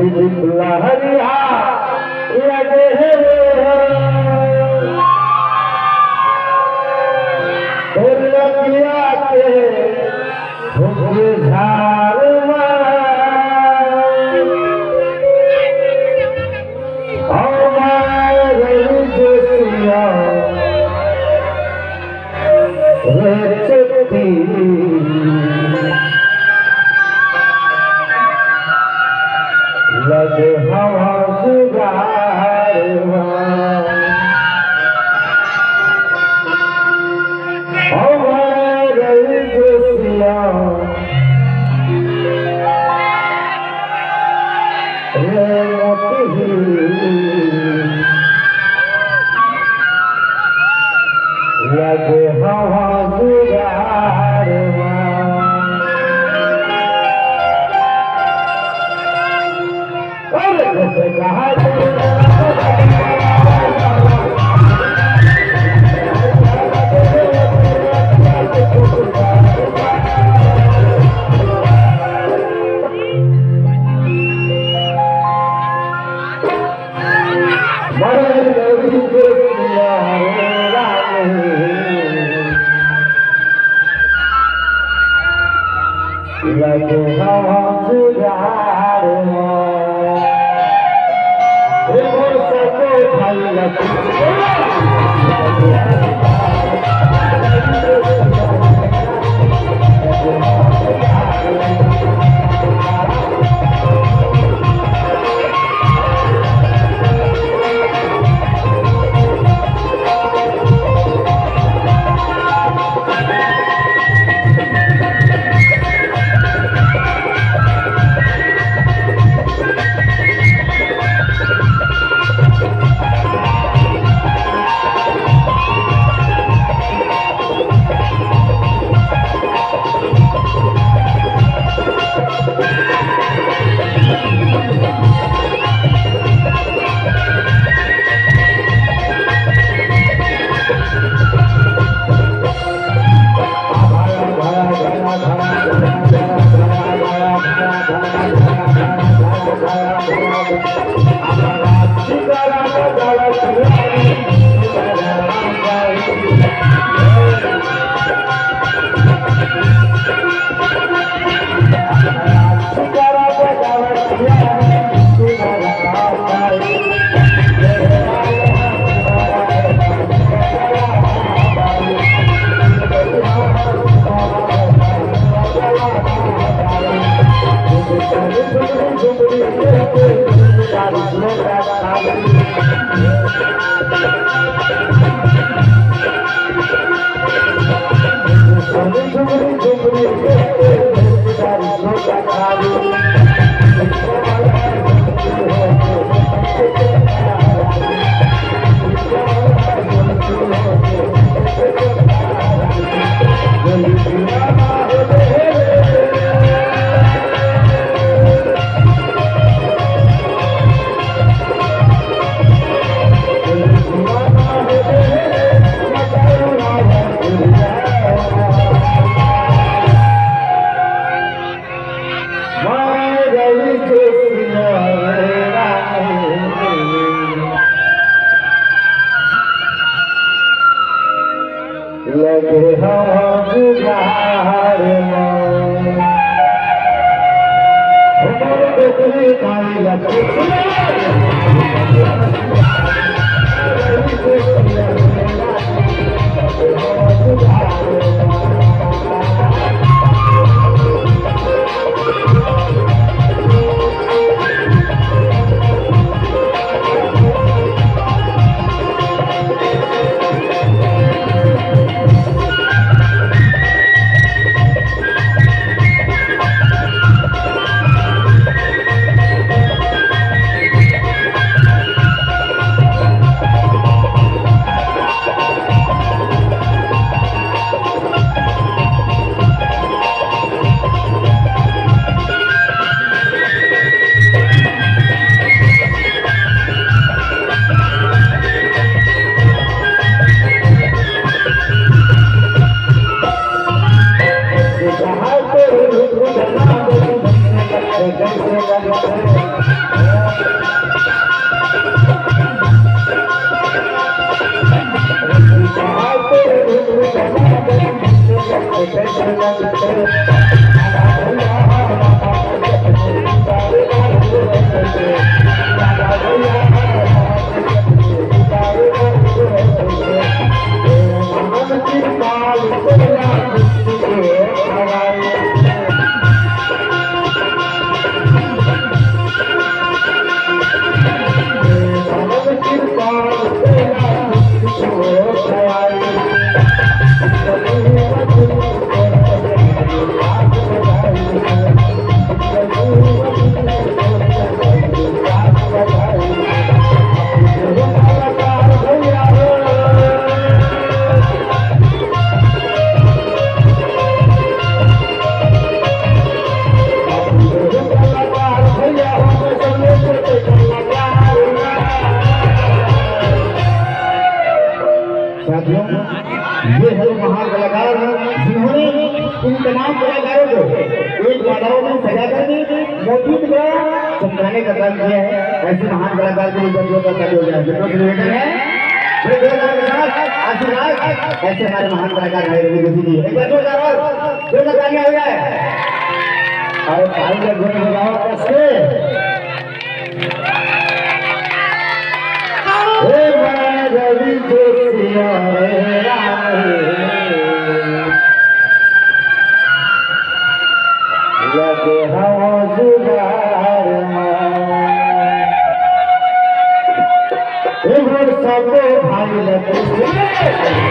लहरिया लगे लगिया के झार लगे हवा सुधारवा हमारे जोशिया रे मोती लगे हवा सुधारवा कहा लगे हवा सुधार लगे हवा सुधार साथियों, ये है महान कलाकार जिन्होंने इन तमाम कलाकारों को एक बाधाओं में सजा करके मौजूद का समझाने का काम किया है। ऐसे महान कलाकार के लिए बच्चों का कार्य हो जाए आशीर्वाद ऐसे हमारे महान कलाकार भाई रवि जोशी जी एक बार जोरदार तालियां हो जाए और भाई का गुण लगाओ कैसे रवि जोशी लगे हवा जुगार सब भाई लगे